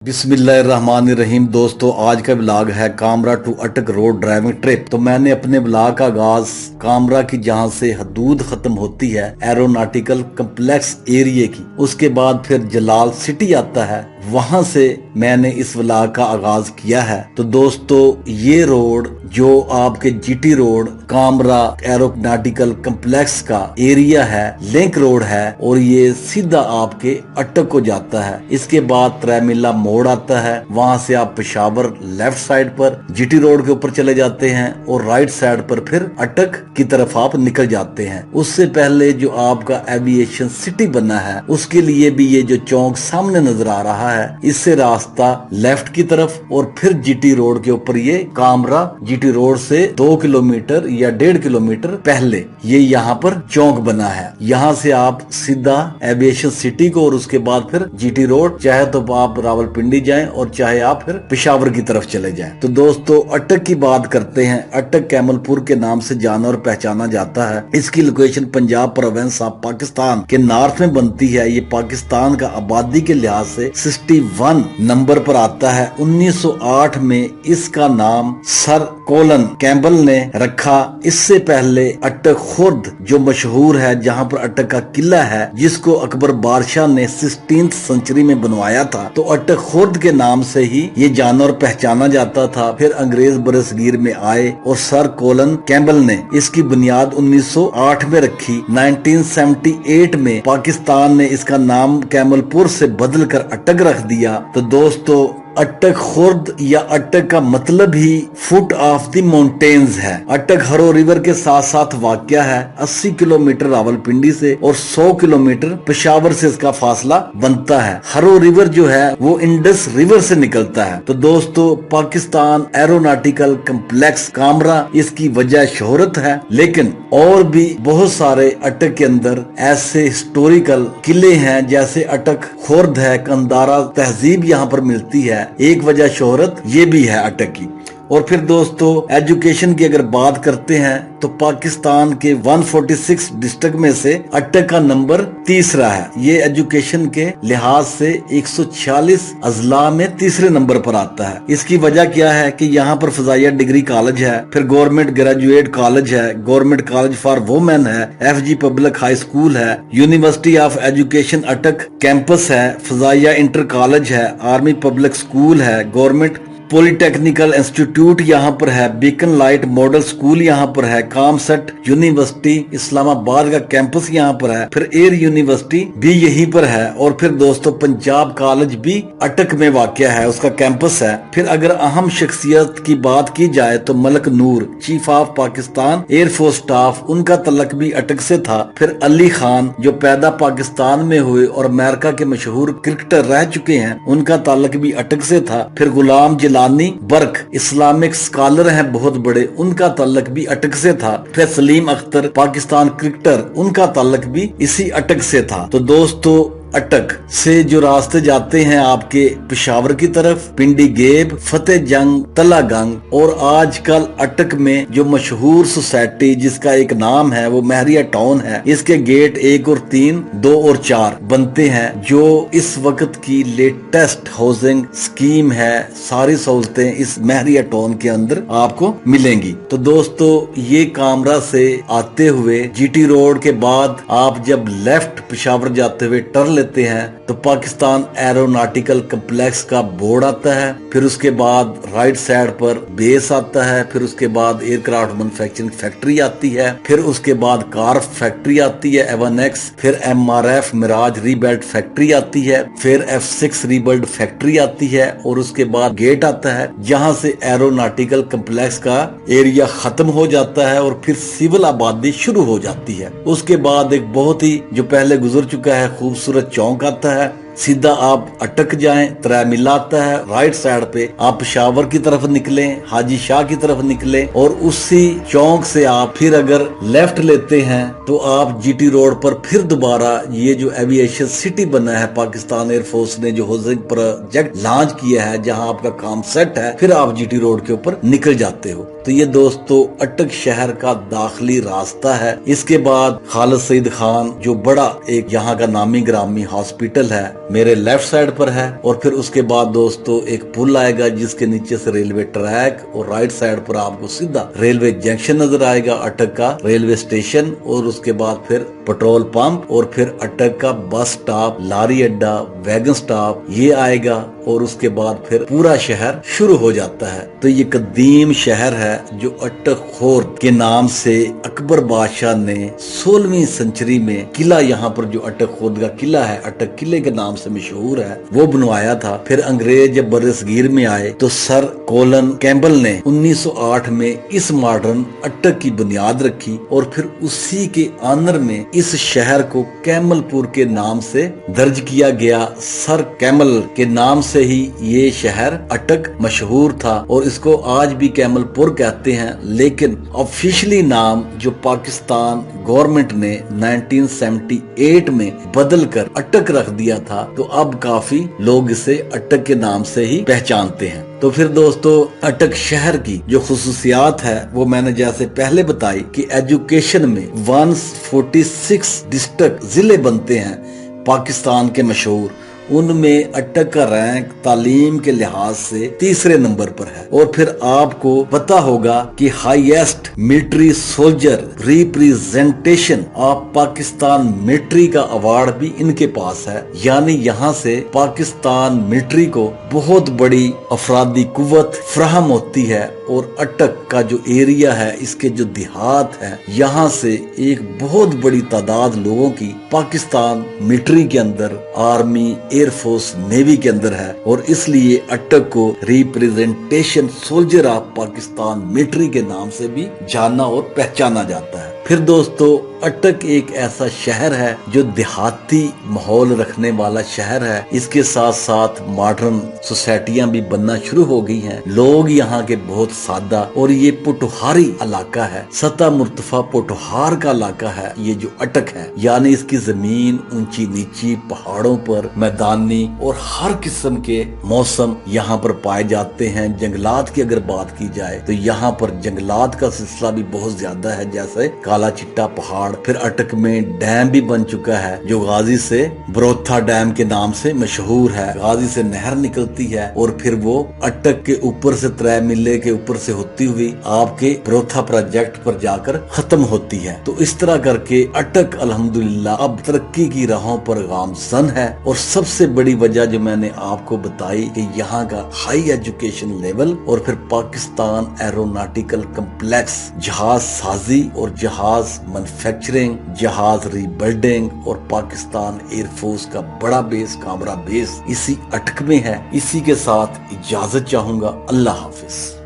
बिस्मिल्लाहिर्रहमानिर्रहीम। दोस्तों, आज का ब्लॉग है कामरा टू अटक रोड ड्राइविंग ट्रिप। तो मैंने अपने ब्लॉग का आगाज कामरा की जहां से हदूद खत्म होती है एरोनॉटिकल कम्प्लेक्स एरिया की, उसके बाद फिर जलाल सिटी आता है, वहां से मैंने इस व्लॉग का आगाज किया है। तो दोस्तों, ये रोड जो आपके GT road Kamra aeronautical complex का एरिया है, लिंक रोड है, और ये सीधा आपके अटक को जाता है। इसके बाद त्रैमिला मोड़ आता है, वहां से आप पेशावर लेफ्ट साइड पर जीटी रोड के ऊपर चले जाते हैं और राइट साइड पर फिर अटक की तरफ आप निकल जाते हैं। उससे पहले जो आपका एविएशन सिटी बना है, उसके लिए भी ये जो चौक सामने नजर आ रहा है, इससे रास्ता लेफ्ट की तरफ और फिर जीटी रोड के ऊपर ये कामरा जीटी रोड से 2 किलोमीटर या 1.5 किलोमीटर पहले ये यहाँ पर चौक बना है। यहाँ से आप सीधा एविएशन सिटी को और उसके बाद फिर जीटी रोड, चाहे तो आप रावलपिंडी जाएं और चाहे आप फिर पेशावर की तरफ चले जाएं। तो दोस्तों, अटक की बात करते हैं। अटक कैमलपुर के नाम से जाना और पहचाना जाता है। इसकी location Punjab province of Pakistan के नॉर्थ में बनती है। ये पाकिस्तान का आबादी के लिहाज से 61 नंबर पर आता है। 1908 में इसका नाम सर कोलन कैम्बल ने रखा। इससे पहले अटक खुर्द जो मशहूर है, जहाँ पर अटक का किला है, जिसको अकबर बादशाह ने 16th सेंचुरी में बनवाया था, तो अटक खुर्द के नाम से ही ये जाना और पहचाना जाता था। फिर अंग्रेज बरसगीर में आए और सर कोलन कैम्बल ने इसकी बुनियाद 1908 में रखी। 1978 में पाकिस्तान ने इसका नाम कैमलपुर से बदल कर अटक रख दिया। तो दोस्तों, अटक खुर्द या अटक का मतलब ही फुट ऑफ द माउंटेन्स है। अटक हरो रिवर के साथ साथ वाक़या है। 80 किलोमीटर रावलपिंडी से और 100 किलोमीटर पेशावर से इसका फासला बनता है। हरो रिवर जो है वो इंडस रिवर से निकलता है। तो दोस्तों, पाकिस्तान एरोनॉटिकल कम्प्लेक्स कामरा इसकी वजह शोहरत है, लेकिन और भी बहुत सारे अटक के अंदर ऐसे हिस्टोरिकल किले हैं, जैसे अटक खुर्द है, कंदारा तहजीब यहाँ पर मिलती है। एक वजह शोहरत ये भी है अटक की। और फिर दोस्तों, एजुकेशन की अगर बात करते हैं तो पाकिस्तान के 146 डिस्ट्रिक्ट में से अटक का नंबर तीसरा है। ये एजुकेशन के लिहाज से 146 अजला में तीसरे नंबर पर आता है। इसकी वजह क्या है कि यहाँ पर फजाइया डिग्री कॉलेज है, फिर गवर्नमेंट ग्रेजुएट कॉलेज है, गवर्नमेंट कॉलेज फॉर वुमेन है, FG पब्लिक हाई स्कूल है, यूनिवर्सिटी ऑफ एजुकेशन अटक कैंपस है, फजाइया इंटर कॉलेज है, आर्मी पब्लिक स्कूल है, गवर्नमेंट पॉलिटेक्निकल इंस्टीट्यूट यहाँ पर है, बीकन लाइट मॉडल स्कूल यहाँ पर है, कामसेट यूनिवर्सिटी इस्लामाबाद का कैंपस यहाँ पर है, फिर एयर यूनिवर्सिटी भी यहीं पर है, और फिर दोस्तों पंजाब कॉलेज भी अटक में वाक़या है, उसका कैंपस है। फिर अगर अहम शख्सियत की बात की जाए तो Malik Noor, chief of Pakistan air force staff, उनका तल्लक भी अटक से था। फिर अली खान जो पैदा पाकिस्तान में हुए और अमेरिका के मशहूर क्रिकेटर रह चुके हैं, उनका ताल्लुक भी अटक से था। फिर गुलाम बर्क इस्लामिक स्कॉलर हैं बहुत बड़े, उनका ताल्लुक भी अटक से था। फिर सलीम अख्तर पाकिस्तान क्रिकेटर, उनका ताल्लुक भी इसी अटक से था। तो दोस्तों, अटक से जो रास्ते जाते हैं आपके पेशावर की तरफ, पिंडी गेब, फतेह जंग, तलागंग, और आजकल अटक में जो मशहूर सोसाइटी जिसका एक नाम है वो महरिया टाउन है, इसके गेट 1 और 3, 2 और 4 बनते हैं, जो इस वक्त की लेटेस्ट हाउसिंग स्कीम है। सारी सहूलतें इस महरिया टाउन के अंदर आपको मिलेंगी। तो दोस्तों, ये कामरा से आते हुए जीटी रोड के बाद आप जब लेफ्ट पेशावर जाते हुए टर्न लेते हैं तो पाकिस्तान एरोनॉटिकल कम्प्लेक्स का बोर्ड आता है। फिर उसके बाद राइट साइड पर बेस आता है, फिर उसके बाद एयरक्राफ्ट मैन्युफैक्चरिंग फैक्ट्री आती है, फिर उसके बाद कार फैक्ट्री आती है A1X, फिर MRF मिराज रीबिल्ड फैक्ट्री आती है, फिर F6 रीबिल्ड फैक्ट्री आती है, और उसके बाद गेट आता है जहां से एरोनॉटिकल कम्प्लेक्स का एरिया खत्म हो जाता है और फिर सिविल आबादी शुरू हो जाती है। उसके बाद एक बहुत ही जो पहले गुजर चुका है खूबसूरत चौक आता है। सीधा आप अटक जाएं, त्रैमिला आता है, राइट साइड पे आप पेशावर की तरफ निकलें, हाजी शाह की तरफ निकलें, और उसी चौक से आप फिर अगर लेफ्ट लेते हैं तो आप जीटी रोड पर फिर दोबारा ये जो एविएशन सिटी बना है, पाकिस्तान एयरफोर्स ने जो हाउसिंग प्रोजेक्ट लॉन्च किया है, जहां आपका काम सेट है, फिर आप जीटी रोड के ऊपर निकल जाते हो। तो ये दोस्तों अटक शहर का दाखिली रास्ता है। इसके बाद खालिद सईद खान जो बड़ा एक यहाँ का नामी ग्रामी हॉस्पिटल है, मेरे लेफ्ट साइड पर है, और फिर उसके बाद दोस्तों एक पुल आएगा जिसके नीचे से रेलवे ट्रैक, और राइट साइड पर आपको सीधा रेलवे जंक्शन नजर आएगा, अटक का रेलवे स्टेशन, और उसके बाद फिर पेट्रोल पंप, और फिर अटक का बस स्टॉप, लारी अड्डा, वैगन स्टॉप ये आएगा, और उसके बाद फिर पूरा शहर शुरू हो जाता है। तो ये कदीम शहर है जो अटक खोर्द के नाम से अकबर बादशाह ने 16वीं सेंचुरी में किला, यहाँ पर जो अटक खोर्द का किला है, अटक किले के नाम से मशहूर है, वो बनवाया था। फिर अंग्रेज जब बरसगीर में आए तो सर कोलन कैम्पबेल ने 1908 में इस मॉडर्न अटक की बुनियाद रखी, और फिर उसी के आनर में इस शहर को कैमलपुर के नाम से दर्ज किया गया। सर कैमल के नाम से ही ये शहर अटक मशहूर था, और इसको आज भी कैमलपुर कहते हैं, लेकिन ऑफिशियली नाम जो पाकिस्तान गवर्नमेंट ने 1978 में बदल कर अटक रख दिया था, तो अब काफी लोग इसे अटक के नाम से ही पहचानते हैं। तो फिर दोस्तों अटक शहर की जो खुसूसियात है वो मैंने जैसे पहले बताई कि एजुकेशन में 146 डिस्ट्रिक्ट जिले बनते हैं पाकिस्तान के मशहूर, उनमें अटक का रैंक तालीम के लिहाज से तीसरे नंबर पर है। और फिर आपको पता होगा कि highest military soldier representation of Pakistan military का अवार्ड भी इनके पास है, यानी यहाँ से पाकिस्तान मिलिट्री को बहुत बड़ी अफरादी कुव्वत फ्राहम होती है। और अटक का जो एरिया है, इसके जो देहात है, यहाँ से एक बहुत बड़ी तादाद लोगों की पाकिस्तान मिलिट्री के अंदर, आर्मी, एयरफोर्स, नेवी के अंदर है, और इसलिए अटक को representation soldier of Pakistan military के नाम से भी जाना और पहचाना जाता है। फिर दोस्तों अटक एक ऐसा शहर है जो देहाती माहौल रखने वाला शहर है। इसके साथ साथ मॉडर्न सोसाइटियां भी बनना शुरू हो गई हैं। लोग यहाँ के बहुत सादा, और ये पोटोहारी इलाका है, सतह मुर्तफा पोटोहार का इलाका है ये जो अटक है, यानी इसकी जमीन ऊंची नीची, पहाड़ों पर, मैदानी और हर किस्म के मौसम यहाँ पर पाए जाते हैं। जंगलात की अगर बात की जाए तो यहाँ पर जंगलात का सिलसिला भी बहुत ज्यादा है, जैसे काला चिट्टा पहाड़। फिर अटक में डैम भी बन चुका है जो गाजी से बरोथा डैम के नाम से मशहूर है। गाजी से नहर निकलती है और फिर वो अटक के ऊपर से 3 मिले के ऊपर से होती हुई आपके बरोथा प्रोजेक्ट पर जाकर खत्म होती है। तो इस तरह करके अटक अल्हम्दुलिल्लाह अब तरक्की की राहों पर गामजन है। और सबसे बड़ी वजह जो मैंने आपको बताई कि यहाँ का हाई एजुकेशन लेवल, और फिर पाकिस्तान एरोनॉटिकल कम्प्लेक्स, जहाज साजी और जहाज मैन्युफैक्चरिंग, जहाज रीबिल्डिंग, और पाकिस्तान एयरफोर्स का बड़ा बेस, कामरा बेस इसी अटक में है। इसी के साथ इजाजत चाहूंगा। अल्लाह हाफिज।